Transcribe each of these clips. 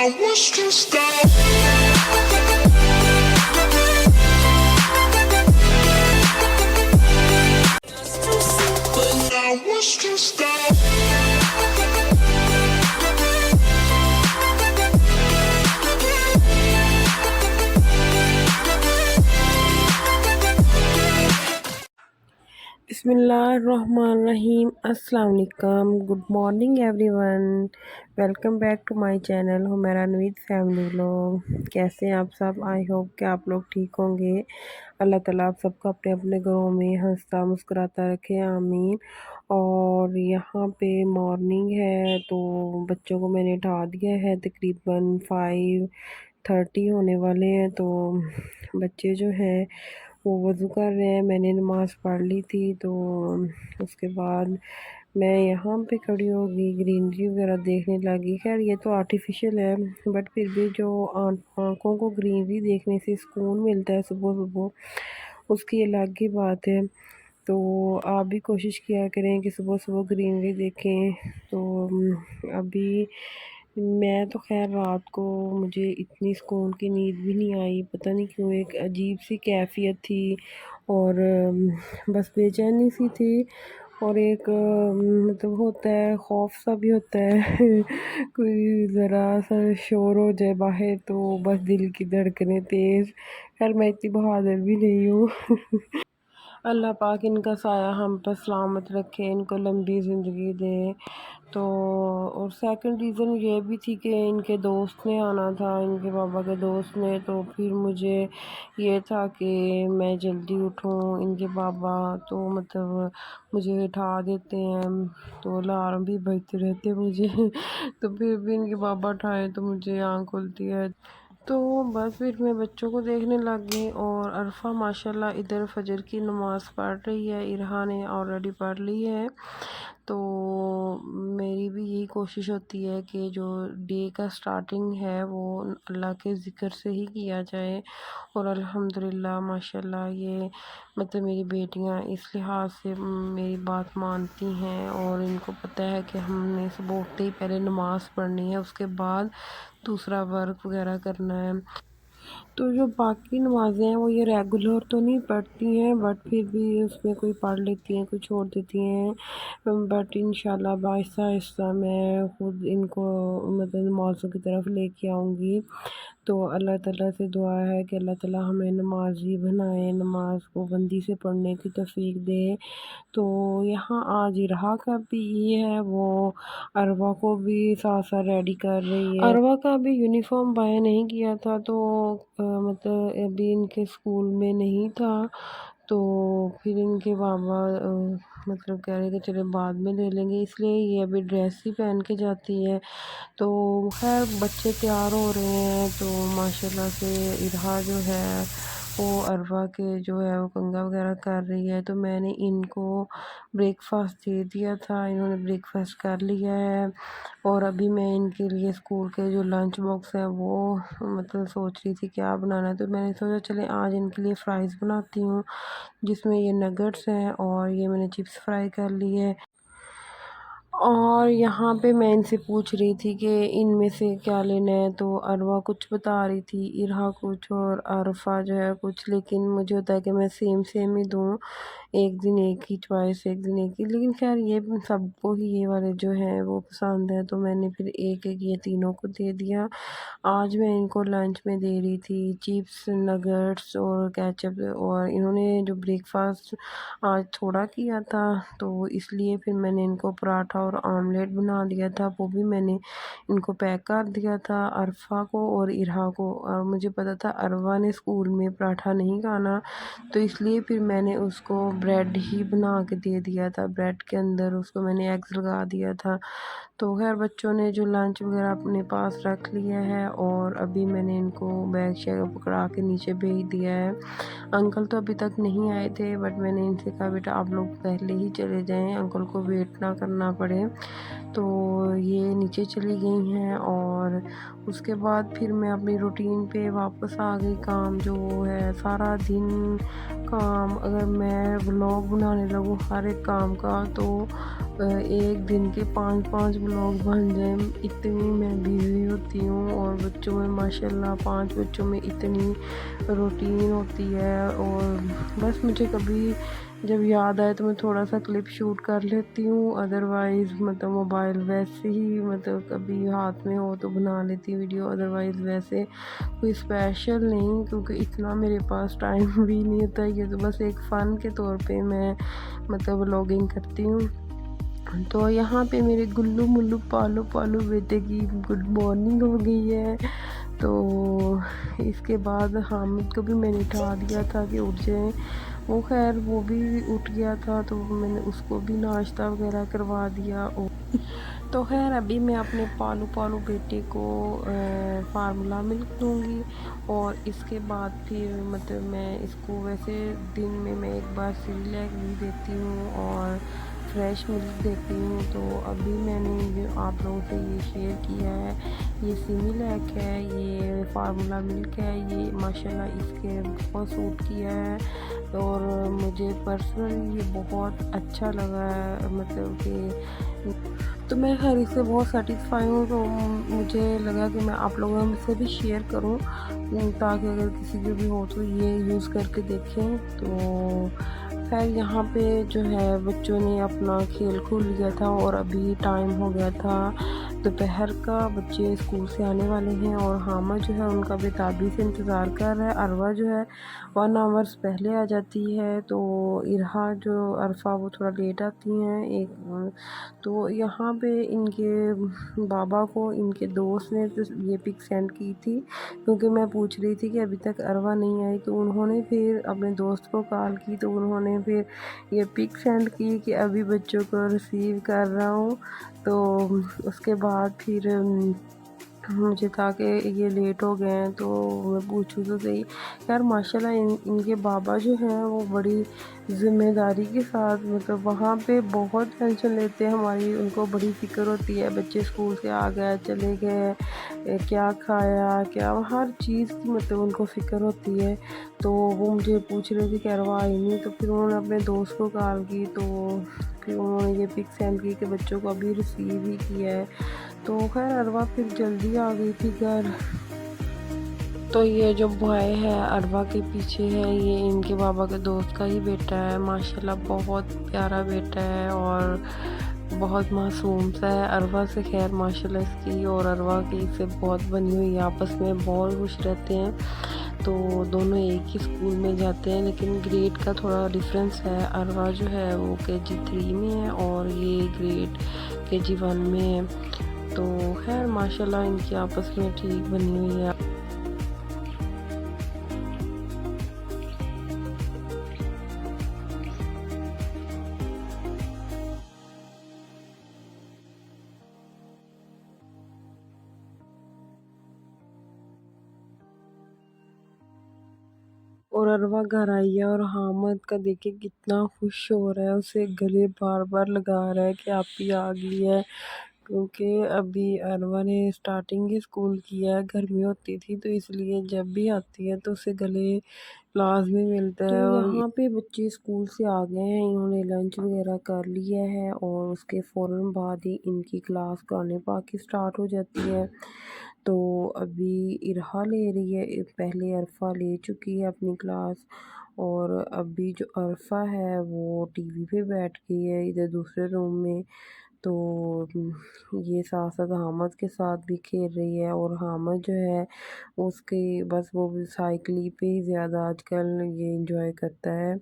was just out. But I was just out. बिस्मिल्लाहिर्रहमानिर्रहीम अस्सलाम वालेकुम good morning everyone. Welcome back to my channel Humaira Naveed family vlog. कैसे हैं आप सब? आई होप कि आप लोग ठीक होंगे। अल्लाह ताला आप सबको अपने अपने घरों में हंसता मुस्कुराता रखे, आमीन। और यहाँ पे मॉर्निंग है तो बच्चों को मैंने उठा दिया है, तकरीबन 5:30 होने वाले हैं। तो बच्चे जो हैं वो वज़ू कर रहे हैं। मैंने नमाज़ पढ़ ली थी तो उसके बाद मैं यहाँ पे खड़ी हो गई, ग्रीनरी वगैरह देखने लगी। खैर ये तो आर्टिफिशियल है, बट फिर भी जो आँखों को ग्रीनरी देखने से सुकून मिलता है सुबह सुबह, उसकी अलग ही बात है। तो आप भी कोशिश किया करें कि सुबह सुबह ग्रीनरी देखें। तो अभी मैं तो खैर रात को मुझे इतनी सुकून की नींद भी नहीं आई, पता नहीं क्यों, एक अजीब सी कैफियत थी और बस बेचैनी सी थी। और एक मतलब होता है, खौफ सा भी होता है कोई ज़रा सा शोर हो जाए बाहर तो बस दिल की धड़कनें तेज़। खैर मैं इतनी बहादुर भी नहीं हूँ अल्लाह पाक इनका साया हम पर सलामत रखे, इनको लंबी ज़िंदगी दे। तो और सेकंड रीज़न ये भी थी कि इनके दोस्त ने आना था, इनके पापा के दोस्त ने। तो फिर मुझे ये था कि मैं जल्दी उठूँ। इनके पापा तो मतलब मुझे उठा देते हैं, तो अलार्म भी बजते रहते मुझे तो फिर भी इनके पापा उठाए तो मुझे आँख खुलती है। तो बस फिर मैं बच्चों को देखने लग गई और अरफा माशाल्लाह इधर फजर की नमाज़ पढ़ रही है, इरहा ने ऑलरेडी पढ़ ली है। तो मेरी भी यही कोशिश होती है कि जो डे का स्टार्टिंग है वो अल्लाह के ज़िक्र से ही किया जाए। और अल्हम्दुलिल्लाह माशाल्लाह ये मतलब मेरी बेटियां इस लिहाज से मेरी बात मानती हैं और इनको पता है कि हमने सुबह उठते ही पहले नमाज़ पढ़नी है, उसके बाद दूसरा वर्क वगैरह करना है। तो जो बाकी नमाज़ें हैं वो ये रेगुलर तो नहीं पढ़ती हैं, बट फिर भी उसमें कोई पढ़ लेती हैं, कोई छोड़ देती हैं। बट इंशाल्लाह आहिस्ता आहिस्ता मैं खुद इनको मतलब नमाज़ों की तरफ लेके आऊँगी। तो अल्लाह ताला से दुआ है कि अल्लाह ताला हमें नमाज़ी बनाए, नमाज को बंदी से पढ़ने की तौफ़ीक दे। तो यहाँ आज इरहा का भी ये है, वो अरवा को भी साथ साथ रेडी कर रही है। अरवा का अभी यूनिफॉर्म बाय नहीं किया था तो मतलब अभी इनके स्कूल में नहीं था। तो फिर इनके बाबा मतलब कह रहे थे चले बाद में ले लेंगे, इसलिए ये अभी ड्रेस ही पहन के जाती है। तो खैर बच्चे तैयार हो रहे हैं तो माशाल्लाह से इरहा जो है वो अरवा के जो है वो कंघा वगैरह कर रही है। तो मैंने इनको ब्रेकफास्ट दे दिया था, इन्होंने ब्रेकफास्ट कर लिया है। और अभी मैं इनके लिए स्कूल के जो लंच बॉक्स है वो मतलब सोच रही थी क्या बनाना है। तो मैंने सोचा चले आज इनके लिए फ़्राइज़ बनाती हूँ, जिसमें ये नगेट्स हैं और ये मैंने चिप्स फ्राई कर ली है। और यहाँ पे मैं इनसे पूछ रही थी कि इनमें से क्या लेना है, तो अरवा कुछ बता रही थी, इरहा कुछ और अरफा जो है कुछ। लेकिन मुझे होता है कि मैं सेम सेम ही दूँ, एक दिन एक ही चॉइस, एक दिन एक ही। लेकिन खैर ये सबको ही ये वाले जो हैं वो पसंद है, तो मैंने फिर एक एक ये तीनों को दे दिया। आज मैं इनको लंच में दे रही थी चिप्स, नगेट्स और केचप। और इन्होंने जो ब्रेकफास्ट आज थोड़ा किया था तो इसलिए फिर मैंने इनको पराठा और ऑमलेट बना दिया था, वो भी मैंने इनको पैक कर दिया था अरफा को और इरहा को। और मुझे पता था अरवा ने स्कूल में पराठा नहीं खाना, तो इसलिए फिर मैंने उसको ब्रेड ही बना के दे दिया था, ब्रेड के अंदर उसको मैंने एग्स लगा दिया था। तो खैर बच्चों ने जो लंच वगैरह अपने पास रख लिया है और अभी मैंने इनको बैग शैग पकड़ा के नीचे भेज दिया है। अंकल तो अभी तक नहीं आए थे, बट मैंने इनसे कहा बेटा आप लोग पहले ही चले जाएं, अंकल को वेट ना करना पड़े। तो ये नीचे चली गई हैं और उसके बाद फिर मैं अपनी रूटीन पे वापस आ गई। काम जो है सारा दिन काम, अगर मैं व्लॉग बनाने लगूँ हर एक काम का तो एक दिन के 5-5 व्लॉग बन जाएँ, इतनी मैं बिज़ी होती हूँ। और बच्चों में माशाल्लाह 5 बच्चों में इतनी रूटीन होती है। और बस मुझे कभी जब याद आए तो मैं थोड़ा-सा क्लिप शूट कर लेती हूँ, अदरवाइज़ मतलब मोबाइल वैसे ही मतलब कभी हाथ में हो तो बना लेती हूँ वीडियो, अदरवाइज़ वैसे कोई स्पेशल नहीं, क्योंकि इतना मेरे पास टाइम भी नहीं होता। ये तो बस एक फ़न के तौर पे मैं मतलब व्लॉगिंग करती हूँ। तो यहाँ पे मेरे गुल्लू मुल्लू पालू पालू बेटे की गुड मॉर्निंग हो गई है। तो इसके बाद हामिद को भी मैंने उठा दिया था कि उठ जाए। वो खैर वो भी उठ गया था, तो मैंने उसको भी नाश्ता वगैरह करवा दिया। और तो खैर अभी मैं अपने पालू पालू बेटे को फार्मूला मिल्क दूंगी। और इसके बाद फिर मतलब मैं इसको वैसे दिन में मैं एक बार सिरलैक भी देती हूँ और फ्रेश मिल्क देती हूँ। तो अभी मैंने ये आप लोगों से ये शेयर किया है, ये सिमिलैक है, ये फार्मूला मिल्क है। ये माशाल्लाह इसके बहुत सूट किया है और मुझे पर्सनली ये बहुत अच्छा लगा है, मतलब कि तो मैं खैर इससे बहुत सेटिस्फाई हूँ। तो मुझे लगा कि मैं आप लोगों से भी शेयर करूँ, ताकि अगर किसी को भी हो तो ये यूज़ करके देखें। तो खैर यहाँ पे जो है बच्चों ने अपना खेल खोल लिया था और अभी टाइम हो गया था दोपहर का। बच्चे स्कूल से आने वाले हैं और हामा जो है उनका बेताबी से इंतज़ार कर रहा है। अरवा जो है 1 आवर्स पहले आ जाती है, तो इरहा जो अरफा वो थोड़ा लेट आती हैं एक। तो यहाँ पे इनके बाबा को इनके दोस्त ने तो ये पिक सेंड की थी, क्योंकि मैं पूछ रही थी कि अभी तक अरवा नहीं आई। तो उन्होंने फिर अपने दोस्त को कॉल की, तो उन्होंने फिर ये पिक सेंड की कि अभी बच्चों को रिसीव कर रहा हूँ। तो उसके बाद फिर मुझे था कि ये लेट हो गए हैं, तो मैं पूछूँ तो सही। यार माशाल्लाह इनके बाबा जो हैं वो बड़ी ज़िम्मेदारी के साथ मतलब वहाँ पे बहुत टेंशन लेते हैं हमारी। उनको बड़ी फ़िक्र होती है, बच्चे स्कूल से आ गए चले गए, क्या खाया क्या, हर चीज़ की मतलब उनको फ़िक्र होती है। तो वो मुझे पूछ रहे थे कि अरवा आई नहीं, तो फिर उन्होंने अपने दोस्त को कॉल की, तो फिर उन्होंने ये पिक सेंड की कि बच्चों को अभी रिसीव ही किया है। तो खैर अरवा फिर जल्दी आ गई थी घर। तो ये जो बॉय है अरवा के पीछे है, ये इनके बाबा के दोस्त का ही बेटा है। माशाल्लाह बहुत प्यारा बेटा है और बहुत मासूम सा है। अरवा से खैर माशाल्लाह इसकी और अरवा की इससे बहुत बनी हुई है, आपस में बहुत खुश रहते हैं। तो दोनों एक ही स्कूल में जाते हैं, लेकिन ग्रेड का थोड़ा डिफरेंस है। अरवा जो है वो KG 3 में है और ये ग्रेड KG 1 में है। तो खैर माशाल्लाह इनकी आपस में ठीक बनी हुई है। और अरवा घर आई है और हामिद का देखिए कितना खुश हो रहा है, उसे गले बार बार लगा रहा है कि आप ही आ गई है। क्योंकि अभी अरवा ने स्टार्टिंग ही स्कूल किया है, गर्मी होती थी तो इसलिए जब भी आती है तो उसे गले लाजमी मिलता है। तो और यहाँ पे बच्चे स्कूल से आ गए हैं, इन्होंने लंच वगैरह कर लिया है और उसके फ़ौरन बाद ही इनकी क्लास कुरान पाक की स्टार्ट हो जाती है। तो अभी इरहा ले रही है, पहले अरफा ले चुकी है अपनी क्लास। और अभी जो अरफा है वो टीवी पे बैठ गई है इधर दूसरे रूम में। तो ये साथ साथ हामिद के साथ भी खेल रही है। और हामिद जो है उसके बस वो साइकिल पे ही ज़्यादा आजकल ये इंजॉय करता है।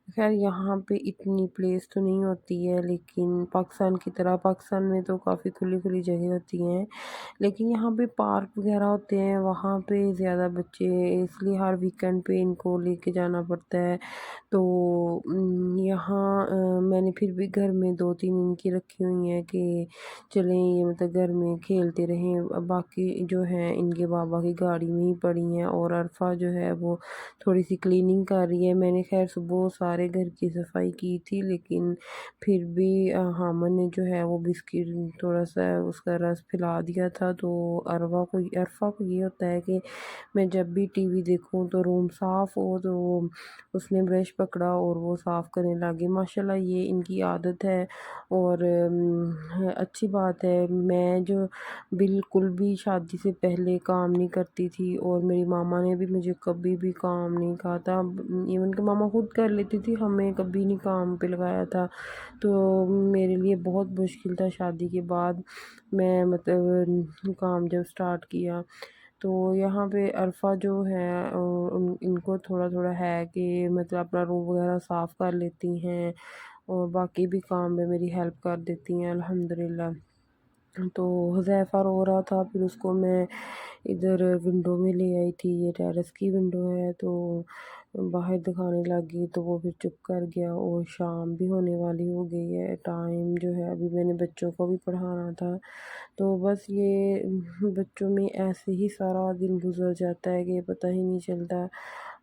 खैर यहाँ पे इतनी प्लेस तो नहीं होती है, लेकिन पाकिस्तान की तरह पाकिस्तान में तो काफ़ी खुली खुली जगह होती हैं, लेकिन यहाँ पे पार्क वगैरह होते हैं, वहाँ पे ज़्यादा बच्चे, इसलिए हर वीकेंड पे इनको लेके जाना पड़ता है। तो यहाँ मैंने फिर भी घर में 2-3 इनकी रखी हुई हैं कि चलें ये मतलब घर में खेलते रहें। अब बाकी जो हैं इनके बाबा की गाड़ी में ही पड़ी हैं और अरफा जो है वो थोड़ी सी क्लीनिंग कर रही है। मैंने खैर सुबह सारी सारे घर की सफाई की थी, लेकिन फिर भी हामन ने जो है वो बिस्किट थोड़ा सा उसका रस फैला दिया था। तो अरफा को ये होता है कि मैं जब भी टीवी देखूं तो रूम साफ़ हो, तो उसने ब्रश पकड़ा और वो साफ़ करने लगी। माशाल्लाह ये इनकी आदत है और अच्छी बात है। मैं जो बिल्कुल भी शादी से पहले काम नहीं करती थी और मेरी मामा ने भी मुझे कभी भी काम नहीं कहा था। इवन कि मामा खुद कर लेती थी, हमें कभी नहीं काम पे लगाया था। तो मेरे लिए बहुत मुश्किल था शादी के बाद, मैं मतलब काम जब स्टार्ट किया। तो यहाँ पे अरफा जो है इनको थोड़ा थोड़ा है कि मतलब अपना रूम वगैरह साफ़ कर लेती हैं और बाकी भी काम में मेरी हेल्प कर देती हैं अल्हम्दुलिल्लाह। तो हुज़ैफ़ा रो रहा था, फिर उसको मैं इधर विंडो में ले आई थी, ये टेरेस की विंडो है, तो बाहर दिखाने लगी तो वो फिर चुप कर गया। और शाम भी होने वाली हो गई है, टाइम जो है अभी मैंने बच्चों को भी पढ़ाना था। तो बस ये बच्चों में ऐसे ही सारा दिन गुजर जाता है कि पता ही नहीं चलता।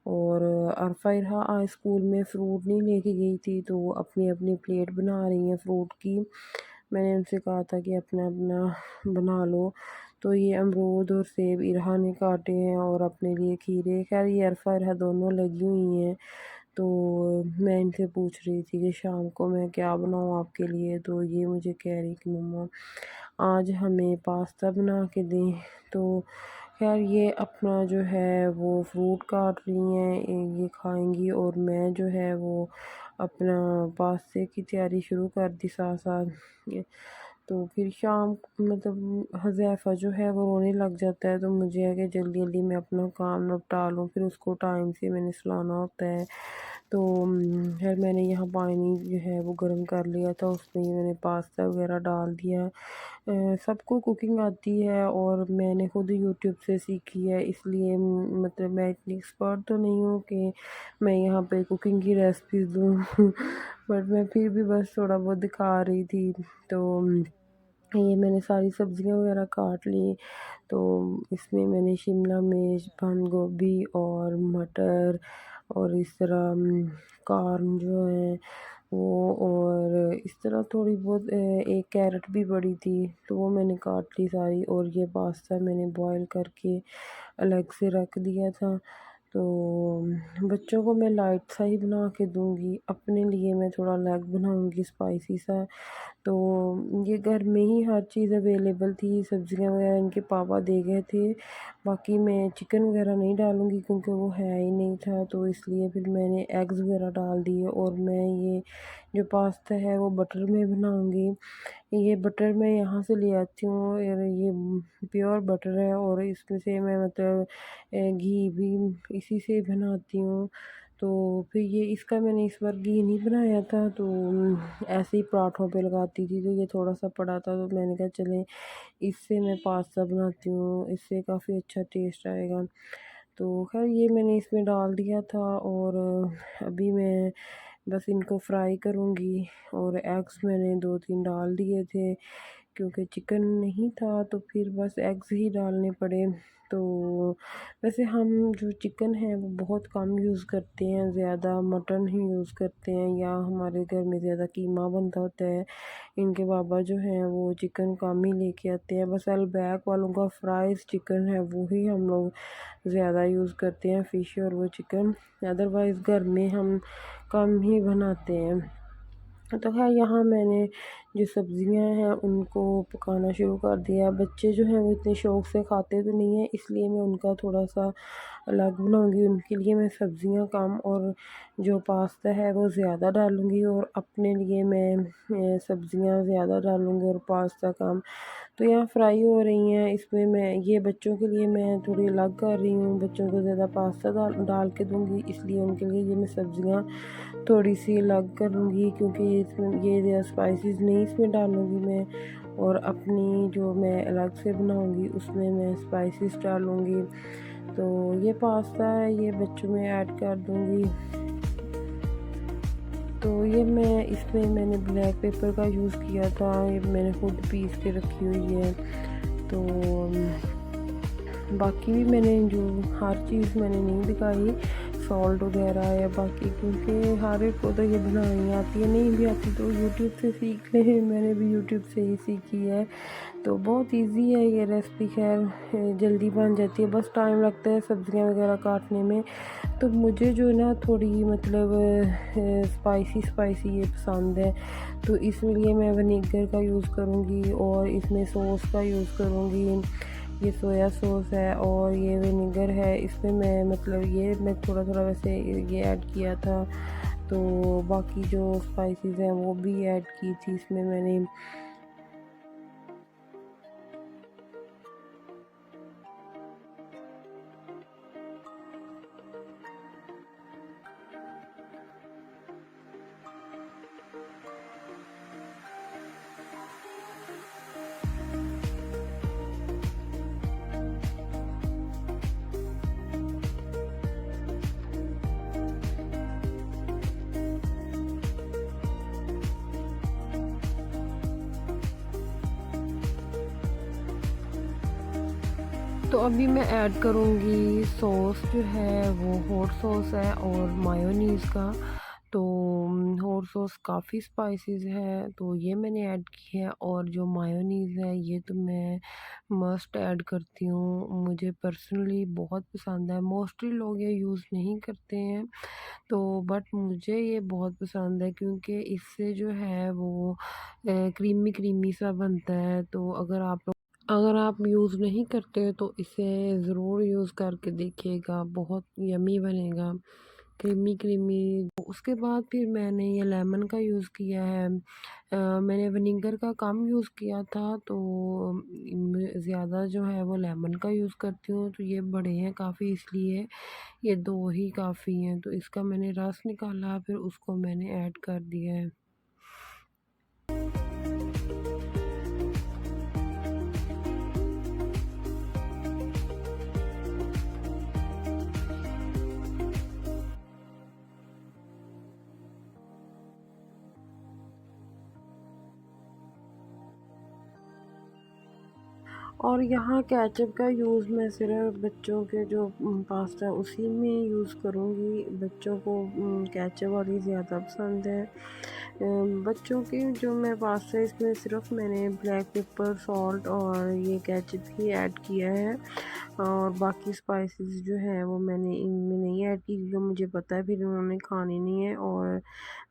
और अरफा इरहा आज स्कूल में फ़्रूट नहीं लेके गई थी, तो वो अपनी अपनी प्लेट बना रही हैं फ़्रूट की। मैंने उनसे कहा था कि अपना अपना बना लो। तो ये अमरूद और सेब इरहा ने काटे हैं और अपने लिए खीरे। खैर ये अरफा इरहा दोनों लगी हुई हैं। तो मैं इनसे पूछ रही थी कि शाम को मैं क्या बनाऊँ आपके लिए, तो ये मुझे कह रही कि मम्मा आज हमें पास्ता बना के दें। तो खैर ये अपना जो है वो फ्रूट काट रही हैं, ये खाएंगी और मैं जो है वो अपना पास्ते की तैयारी शुरू कर दी साथ साथ। तो फिर शाम मतलब हुज़ैफ़ा जो है वो रोने लग जाता है, तो मुझे है कि जल्दी जल्दी मैं अपना काम निपटा लूँ, फिर उसको टाइम से मैंने सुलाना होता है। तो फिर मैंने यहाँ पानी जो है वो गर्म कर लिया था, उसमें ही मैंने पास्ता वगैरह डाल दिया। सबको कुकिंग आती है और मैंने खुद यूट्यूब से सीखी है, इसलिए मतलब मैं इतनी एक्सपर्ट तो नहीं हूँ कि मैं यहाँ पे कुकिंग की रेसिपीज़ दूँ बट मैं फिर भी बस थोड़ा बहुत दिखा रही थी। तो ये मैंने सारी सब्ज़ियाँ वगैरह काट ली। तो इसमें मैंने शिमला मिर्च, बंद गोभी और मटर और इस तरह कॉर्न जो है वो, और इस तरह थोड़ी बहुत एक कैरेट भी पड़ी थी, तो वो मैंने काट ली सारी। और ये पास्ता मैंने बॉईल करके अलग से रख दिया था। तो बच्चों को मैं लाइट सा ही बना के दूँगी, अपने लिए मैं थोड़ा अलग बनाऊँगी स्पाइसी सा। तो ये घर में ही हर चीज़ अवेलेबल थी, सब्ज़ियाँ वगैरह इनके पापा दे गए थे। बाकी मैं चिकन वगैरह नहीं डालूँगी क्योंकि वो है ही नहीं था, तो इसलिए फिर मैंने एग्स वगैरह डाल दिए। और मैं ये जो पास्ता है वो बटर में बनाऊँगी। ये बटर मैं यहाँ से ले आती हूँ और ये प्योर बटर है और इसमें से मैं मतलब घी भी इसी से बनाती हूँ। तो फिर ये इसका मैंने इस बार घी नहीं बनाया था, तो ऐसे ही पराठों पे लगाती थी, तो ये थोड़ा सा पड़ा था, तो मैंने कहा चलें इससे मैं पास्ता बनाती हूँ, इससे काफ़ी अच्छा टेस्ट आएगा। तो खैर ये मैंने इसमें डाल दिया था और अभी मैं बस इनको फ्राई करूँगी। और एग्स मैंने 2-3 डाल दिए थे क्योंकि चिकन नहीं था, तो फिर बस एग्स ही डालने पड़े। तो वैसे हम जो चिकन है वो बहुत कम यूज़ करते हैं, ज़्यादा मटन ही यूज़ करते हैं, या हमारे घर में ज़्यादा कीमा बनता होता है। इनके बाबा जो हैं वो चिकन कम ही लेके आते हैं, बस अल-बैक वालों का फ्राइज़ चिकन है वो ही हम लोग ज़्यादा यूज़ करते हैं, फ़िश और वो चिकन। अदरवाइज़ घर में हम कम ही बनाते हैं। तो ख़ैर यहाँ मैंने जो सब्ज़ियाँ हैं उनको पकाना शुरू कर दिया। बच्चे जो हैं वो इतने शौक़ से खाते तो नहीं हैं, इसलिए मैं उनका थोड़ा-सा अलग बनाऊँगी। उनके लिए मैं सब्ज़ियाँ कम और जो पास्ता है वो ज़्यादा डालूँगी, और अपने लिए मैं सब्ज़ियाँ ज़्यादा डालूँगी और पास्ता कम। तो यहाँ फ्राई हो रही हैं, इसमें मैं ये बच्चों के लिए मैं थोड़ी अलग कर रही हूँ। बच्चों को ज़्यादा पास्ता डाल के दूँगी, इसलिए उनके लिए ये मैं सब्ज़ियाँ थोड़ी सी अलग करूँगी, क्योंकि इसमें ये ज़्यादा स्पाइसेस नहीं इसमें डालूँगी मैं। और अपनी जो मैं अलग से बनाऊँगी उसमें मैं स्पाइसेस डालूँगी। तो ये पास्ता है ये बच्चों में ऐड कर दूँगी। तो ये मैं इसमें मैंने ब्लैक पेपर का यूज़ किया था, ये मैंने खुद पीस के रखी हुई है। तो बाकी भी मैंने जो हर चीज़ मैंने नहीं दिखाई, सॉल्ट वगैरह या बाकी, क्योंकि हर एक को तो ये बनानी आती है, नहीं भी आती तो यूट्यूब से सीख ले। मैंने भी यूट्यूब से ही सीखी है। तो बहुत इजी है ये रेसिपी, खैर जल्दी बन जाती है, बस टाइम लगता है सब्ज़ियाँ वगैरह काटने में। तो मुझे जो है ना थोड़ी मतलब स्पाइसी स्पाइसी ये पसंद है, तो इसलिए मैं विनेगर का यूज़ करूँगी और इसमें सॉस का यूज़ करूँगी। ये सोया सॉस है और ये विनेगर है, इसमें मैं मतलब ये मैं थोड़ा थोड़ा वैसे ये ऐड किया था। तो बाकी जो स्पाइसेस हैं वो भी ऐड की थी इसमें मैंने। तो अभी मैं ऐड करूँगी सॉस जो है वो हॉट सॉस है और मायोनीज़ का। तो हॉट सॉस काफ़ी स्पाइसेस है तो ये मैंने ऐड की है, और जो मायोनीज़ है ये तो मैं मस्ट ऐड करती हूँ, मुझे पर्सनली बहुत पसंद है। मोस्टली लोग ये यूज़ नहीं करते हैं, तो बट मुझे ये बहुत पसंद है क्योंकि इससे जो है वो क्रीमी क्रीमी सा बनता है। तो अगर आप यूज़ नहीं करते हो तो इसे ज़रूर यूज़ करके देखिएगा, बहुत यम्मी बनेगा, क्रीमी क्रीमी। उसके बाद फिर मैंने ये लेमन का यूज़ किया है। मैंने विनेगर का कम यूज़ किया था, तो ज़्यादा जो है वो लेमन का यूज़ करती हूँ। तो ये बड़े हैं काफ़ी, इसलिए ये 2 ही काफ़ी हैं। तो इसका मैंने रस निकाला, फिर उसको मैंने ऐड कर दिया है। और यहाँ केचप का यूज़ मैं सिर्फ बच्चों के जो पास्ता उसी में यूज़ करूँगी। बच्चों को केचप वाली ज़्यादा पसंद है। बच्चों के जो मैं पास्ता है इसमें सिर्फ मैंने ब्लैक पेपर, सॉल्ट और ये केचप ही ऐड किया है, और बाकी स्पाइसेस जो है वो मैंने इनमें नहीं ऐड की क्योंकि मुझे पता है फिर उन्होंने खानी नहीं है। और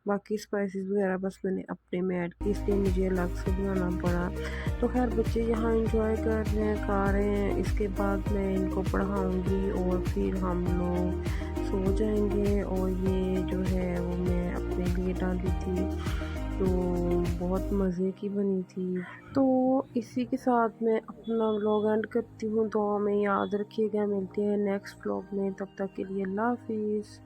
बाकी स्पाइसेस वगैरह बस मैंने अपने में ऐड की, इसलिए मुझे अलग से बनाना पड़ा। तो खैर बच्चे यहाँ एंजॉय कर रहे हैं, खा रहे हैं। इसके बाद मैं इनको पढ़ाऊँगी और फिर हम लोग सो जाएंगे। और ये जो है वो मैं अपने लिए डाली थी, तो बहुत मज़े की बनी थी। तो इसी के साथ मैं अपना व्लॉग एंड करती हूँ। तो हमें याद रखिएगा, मिलते हैं नेक्स्ट व्लॉग में, तब तक के लिए अल्लाह हाफिज़।